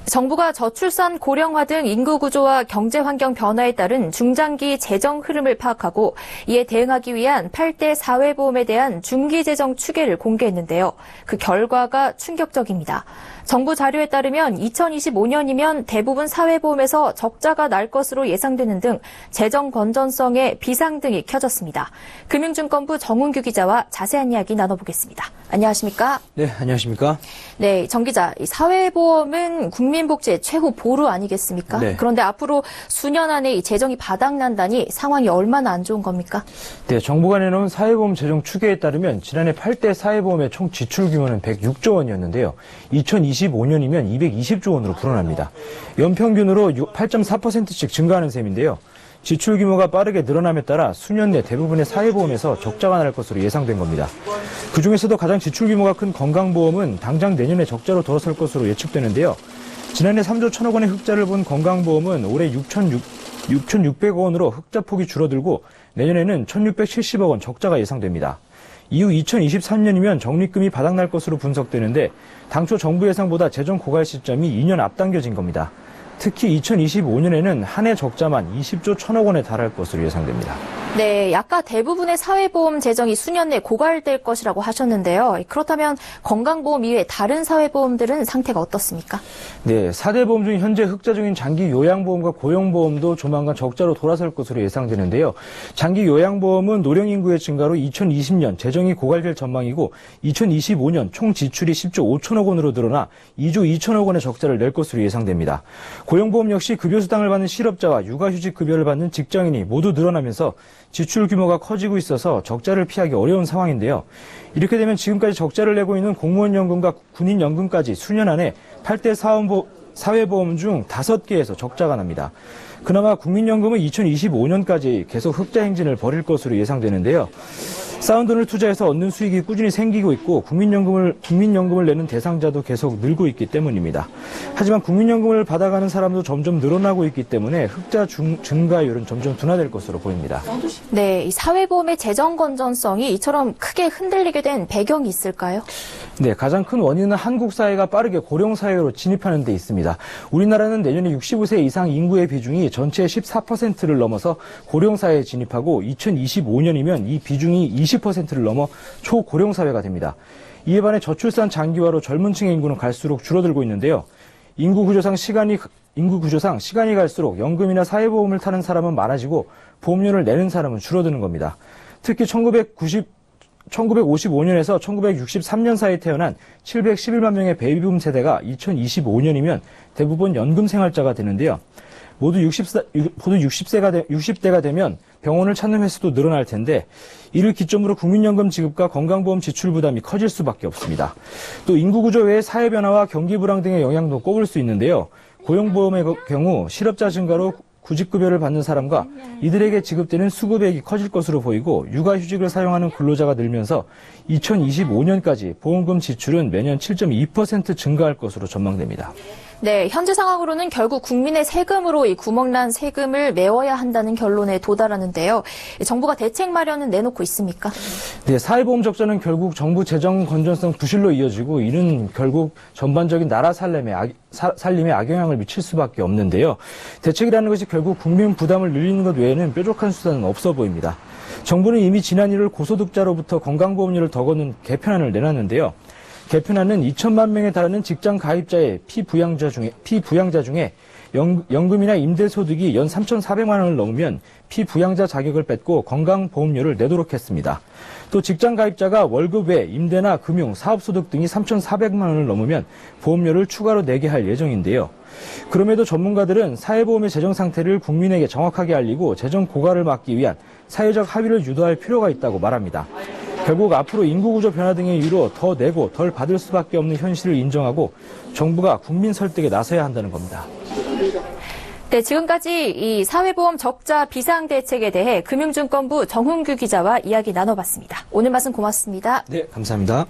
정부가 저출산 고령화 등 인구 구조와 경제 환경 변화에 따른 중장기 재정 흐름을 파악하고 이에 대응하기 위한 8대 사회보험에 대한 중기 재정 추계를 공개했는데요. 그 결과가 충격적입니다. 정부 자료에 따르면 2025년이면 대부분 사회보험에서 적자가 날 것으로 예상되는 등 재정 건전성에 비상등이 켜졌습니다. 금융증권부 정훈규 기자와 자세한 이야기 나눠보겠습니다. 안녕하십니까? 네, 안녕하십니까? 네, 정 기자, 이 사회보험은 국민복지의 최후 보루 아니겠습니까? 네. 그런데 앞으로 수년 안에 이 재정이 바닥난다니 상황이 얼마나 안 좋은 겁니까? 네, 정부가 내놓은 사회보험 재정 추계에 따르면 지난해 8대 사회보험의 총 지출 규모는 106조 원이었는데요. 2025년이면 220조 원으로 불어납니다. 연평균으로 8.4%씩 증가하는 셈인데요. 지출 규모가 빠르게 늘어남에 따라 수년 내 대부분의 사회보험에서 적자가 날 것으로 예상된 겁니다. 그중에서도 가장 지출 규모가 큰 건강보험은 당장 내년에 적자로 돌아설 것으로 예측되는데요. 지난해 3조 1천억 원의 흑자를 본 건강보험은 올해 6,600억 원으로 흑자폭이 줄어들고 내년에는 1,670억 원 적자가 예상됩니다. 이후 2023년이면 적립금이 바닥날 것으로 분석되는데 당초 정부 예상보다 재정 고갈 시점이 2년 앞당겨진 겁니다. 특히 2025년에는 한 해 적자만 20조 1천억 원에 달할 것으로 예상됩니다. 네, 아까 대부분의 사회보험 재정이 수년 내 고갈될 것이라고 하셨는데요. 그렇다면 건강보험 이외 다른 사회보험들은 상태가 어떻습니까? 네, 4대 보험 중 현재 흑자 중인 장기 요양보험과 고용보험도 조만간 적자로 돌아설 것으로 예상되는데요. 장기 요양보험은 노령 인구의 증가로 2020년 재정이 고갈될 전망이고 2025년 총 지출이 10조 5천억 원으로 늘어나 2조 2천억 원의 적자를 낼 것으로 예상됩니다. 고용보험 역시 급여수당을 받는 실업자와 육아휴직 급여를 받는 직장인이 모두 늘어나면서 지출 규모가 커지고 있어서 적자를 피하기 어려운 상황인데요. 이렇게 되면 지금까지 적자를 내고 있는 공무원연금과 군인연금까지 수년 안에 8대 사회보험 중 5개에서 적자가 납니다. 그나마 국민연금은 2025년까지 계속 흑자 행진을 벌일 것으로 예상되는데요. 쌓은 돈을 투자해서 얻는 수익이 꾸준히 생기고 있고 국민연금을 내는 대상자도 계속 늘고 있기 때문입니다. 하지만 국민연금을 받아가는 사람도 점점 늘어나고 있기 때문에 흑자 증가율은 점점 둔화될 것으로 보입니다. 네, 이 사회보험의 재정 건전성이 이처럼 크게 흔들리게 된 배경이 있을까요? 네, 가장 큰 원인은 한국 사회가 빠르게 고령 사회로 진입하는 데 있습니다. 우리나라는 내년에 65세 이상 인구의 비중이 전체의 14%를 넘어서 고령 사회에 진입하고 2025년이면 이 비중이 20%를 넘어 초고령 사회가 됩니다. 이에 반해 저출산 장기화로 젊은 층의 인구는 갈수록 줄어들고 있는데요. 인구 구조상 시간이 갈수록 연금이나 사회보험을 타는 사람은 많아지고 보험료를 내는 사람은 줄어드는 겁니다. 특히 1955년에서 1963년 사이에 태어난 711만 명의 베이비붐 세대가 2025년이면 대부분 연금 생활자가 되는데요. 모두 60대가 되면 병원을 찾는 횟수도 늘어날 텐데 이를 기점으로 국민연금 지급과 건강보험 지출 부담이 커질 수밖에 없습니다. 또 인구 구조 외에 사회 변화와 경기 불황 등의 영향도 꼽을 수 있는데요. 고용보험의 경우 실업자 증가로 구직급여를 받는 사람과 이들에게 지급되는 수급액이 커질 것으로 보이고 육아휴직을 사용하는 근로자가 늘면서 2025년까지 보험금 지출은 매년 7.2% 증가할 것으로 전망됩니다. 네, 현재 상황으로는 결국 국민의 세금으로 이 구멍난 세금을 메워야 한다는 결론에 도달하는데요. 정부가 대책 마련은 내놓고 있습니까? 네, 사회보험 적자는 결국 정부 재정 건전성 부실로 이어지고 이는 결국 전반적인 나라 살림에 악영향을 미칠 수밖에 없는데요. 대책이라는 것이 결국 국민 부담을 늘리는 것 외에는 뾰족한 수단은 없어 보입니다. 정부는 이미 지난 1월 고소득자로부터 건강보험료를 더 걷는 개편안을 내놨는데요. 개편안은 2천만 명에 달하는 직장 가입자의 피부양자 중에 연금이나 임대소득이 연 3,400만 원을 넘으면 피부양자 자격을 뺏고 건강보험료를 내도록 했습니다. 또 직장 가입자가 월급 외 임대나 금융, 사업소득 등이 3,400만 원을 넘으면 보험료를 추가로 내게 할 예정인데요. 그럼에도 전문가들은 사회보험의 재정 상태를 국민에게 정확하게 알리고 재정 고갈을 막기 위한 사회적 합의를 유도할 필요가 있다고 말합니다. 결국 앞으로 인구구조 변화 등의 이유로 더 내고 덜 받을 수밖에 없는 현실을 인정하고 정부가 국민 설득에 나서야 한다는 겁니다. 네, 지금까지 이 사회보험 적자 비상대책에 대해 금융증권부 정훈규 기자와 이야기 나눠봤습니다. 오늘 말씀 고맙습니다. 네, 감사합니다.